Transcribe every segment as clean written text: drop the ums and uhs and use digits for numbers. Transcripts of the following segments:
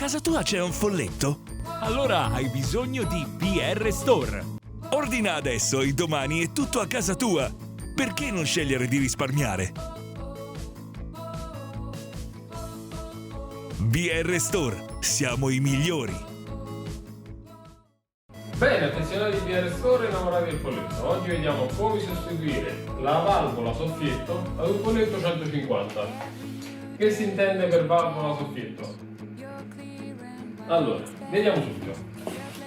casa tua c'è un folletto? Allora hai bisogno di BR Store. Ordina adesso e domani è tutto a casa tua. Perché non scegliere di risparmiare? BR Store, siamo i migliori. Bene, affezionati di BR Store, innamorati del folletto. Oggi vediamo come sostituire la valvola soffietto ad un folletto 150. Che si intende per valvola soffietto? Allora, vediamo subito.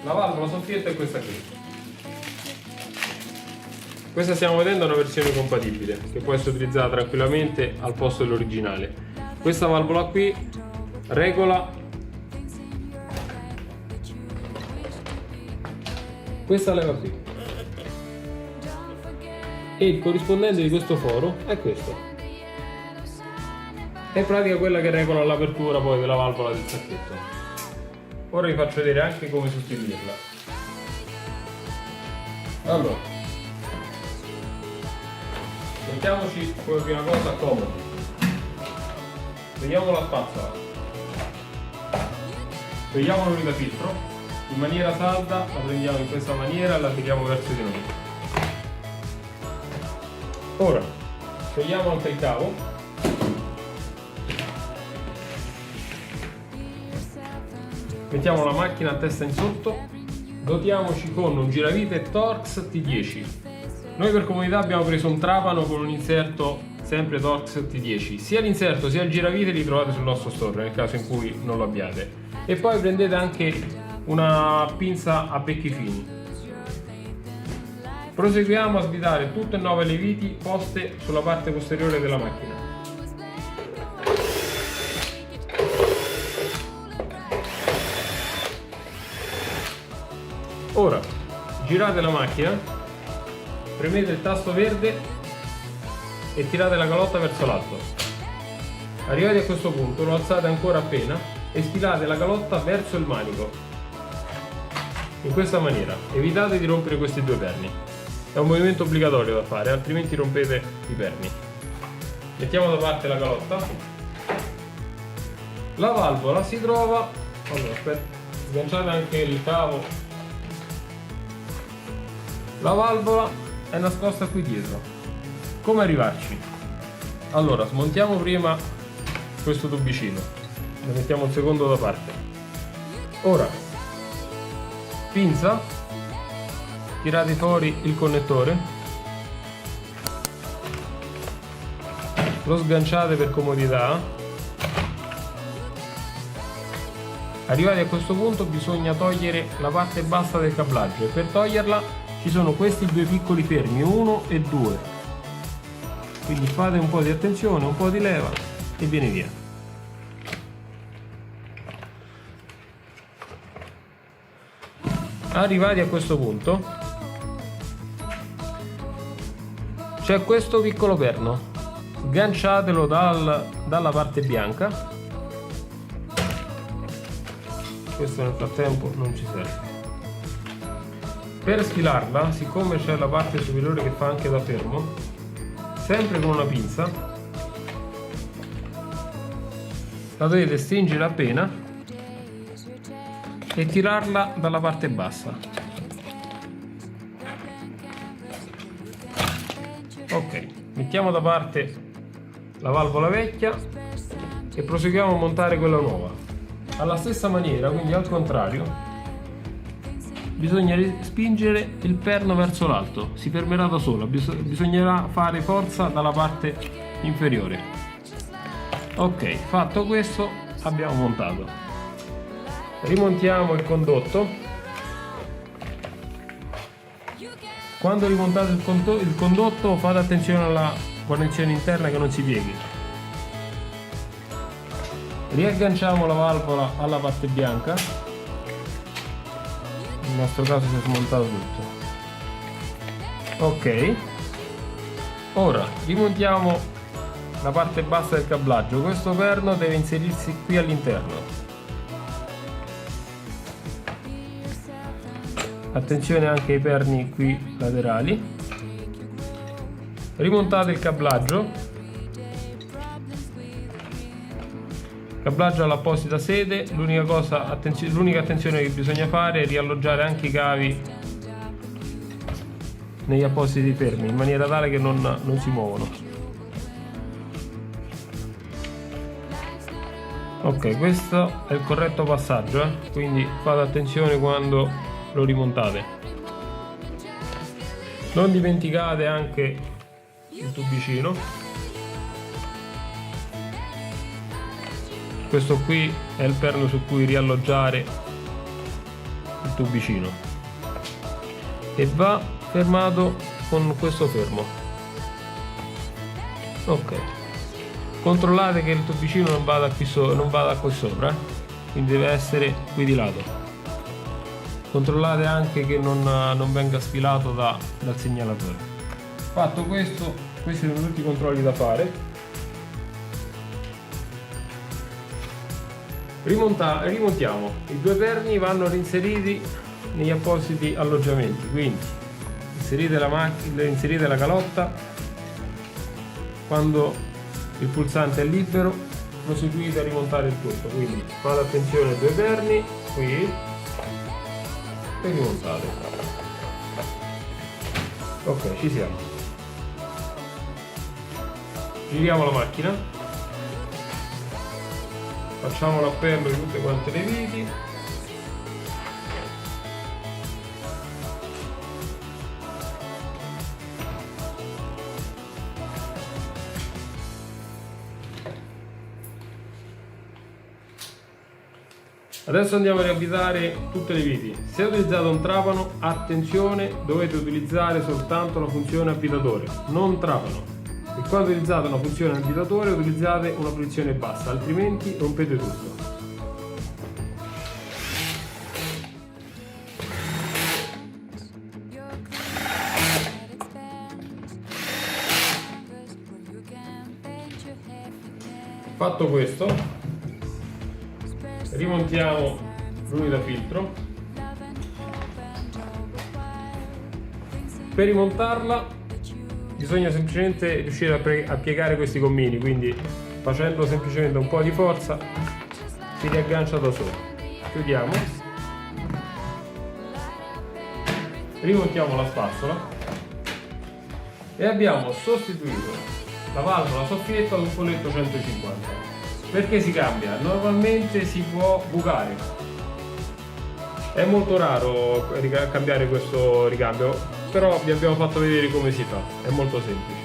La valvola soffietto è questa qui. Questa stiamo vedendo è una versione compatibile che può essere utilizzata tranquillamente al posto dell'originale. Questa valvola qui regola questa leva qui e il corrispondente di questo foro è questo. È in pratica quella che regola l'apertura poi della valvola del sacchetto. Ora vi faccio vedere anche come sostituirla. Allora, mettiamoci come prima cosa comodi. Prendiamo la spazzola, togliamo l'unica filtro, in maniera salda la prendiamo in questa maniera e la tiriamo verso di noi. Ora togliamo anche il cavo, mettiamo la macchina a testa in sotto, dotiamoci con un giravite Torx T10. Noi per comodità abbiamo preso un trapano con un inserto sempre Torx T10. Sia l'inserto sia il giravite li trovate sul nostro store nel caso in cui non lo abbiate. E poi prendete anche una pinza a becchi fini. Proseguiamo a svitare tutte e 9 le viti poste sulla parte posteriore della macchina. Ora girate la macchina, premete il tasto verde e tirate la calotta verso l'alto. Arrivati a questo punto lo alzate ancora appena e sfilate la calotta verso il manico. In questa maniera evitate di rompere questi due perni. È un movimento obbligatorio da fare, altrimenti rompete i perni. Mettiamo da parte la calotta. La valvola si trova, allora aspetta, sganciate anche il cavo. La valvola è nascosta qui dietro. Come arrivarci? Allora, smontiamo prima questo tubicino, ne mettiamo un secondo da parte. Ora, pinza, tirate fuori il connettore, lo sganciate per comodità. Arrivati a questo punto bisogna togliere la parte bassa del cablaggio e per toglierla ci sono questi due piccoli fermi, 1 e 2. Quindi fate un po' di attenzione, un po' di leva e viene via. Arrivati a questo punto c'è questo piccolo perno, sganciatelo dalla parte bianca. Questo nel frattempo non ci serve. Per sfilarla, siccome c'è la parte superiore che fa anche da fermo, sempre con una pinza la dovete stringere appena e tirarla dalla parte bassa. Ok, mettiamo da parte la valvola vecchia e proseguiamo a montare quella nuova. Alla stessa maniera, quindi al contrario, bisogna spingere il perno verso l'alto, si fermerà da solo, bisognerà fare forza dalla parte inferiore. Ok, fatto questo abbiamo montato. Rimontiamo il condotto. Quando rimontate il condotto fate attenzione alla connessione interna che non si pieghi. Riagganciamo la valvola alla parte bianca. Nel nostro caso si è smontato tutto. Ok, ora rimontiamo la parte bassa del cablaggio. Questo perno deve inserirsi qui all'interno. Attenzione anche ai perni qui laterali. Rimontate il cablaggio Cablaggio all'apposita sede. L'unica attenzione che bisogna fare è rialloggiare anche i cavi negli appositi fermi in maniera tale che non si muovono. Ok, questo è il corretto passaggio, quindi fate attenzione quando lo rimontate. Non dimenticate anche il tubicino. Questo qui è il perno su cui rialloggiare il tubicino e va fermato con questo fermo. Ok, controllate che il tubicino non vada qui sopra, quindi deve essere qui di lato. Controllate anche che non venga sfilato dal segnalatore. Fatto questo, questi sono tutti i controlli da fare. Rimontiamo. I due perni vanno reinseriti negli appositi alloggiamenti, quindi inserite la calotta. Quando il pulsante è libero proseguite a rimontare il tutto, quindi fate attenzione ai due perni qui e rimontate. Ok, ci siamo. Giriamo la macchina. Facciamo l'appello di tutte quante le viti. Adesso andiamo a riavvisare tutte le viti. Se utilizzate un trapano, attenzione, dovete utilizzare soltanto la funzione avvitatore, non trapano. E quando utilizzate una funzione avvitatore utilizzate una posizione bassa, altrimenti rompete tutto. Fatto questo, rimontiamo l'unità filtro. Per rimontarla bisogna semplicemente riuscire a piegare questi gommini, quindi facendo semplicemente un po' di forza si riaggancia da solo. Chiudiamo, rimontiamo la spazzola e abbiamo sostituito la valvola soffietta ad un colletto 150. Perché si cambia? Normalmente si può bucare, è molto raro cambiare questo ricambio, però vi abbiamo fatto vedere come si fa, è molto semplice.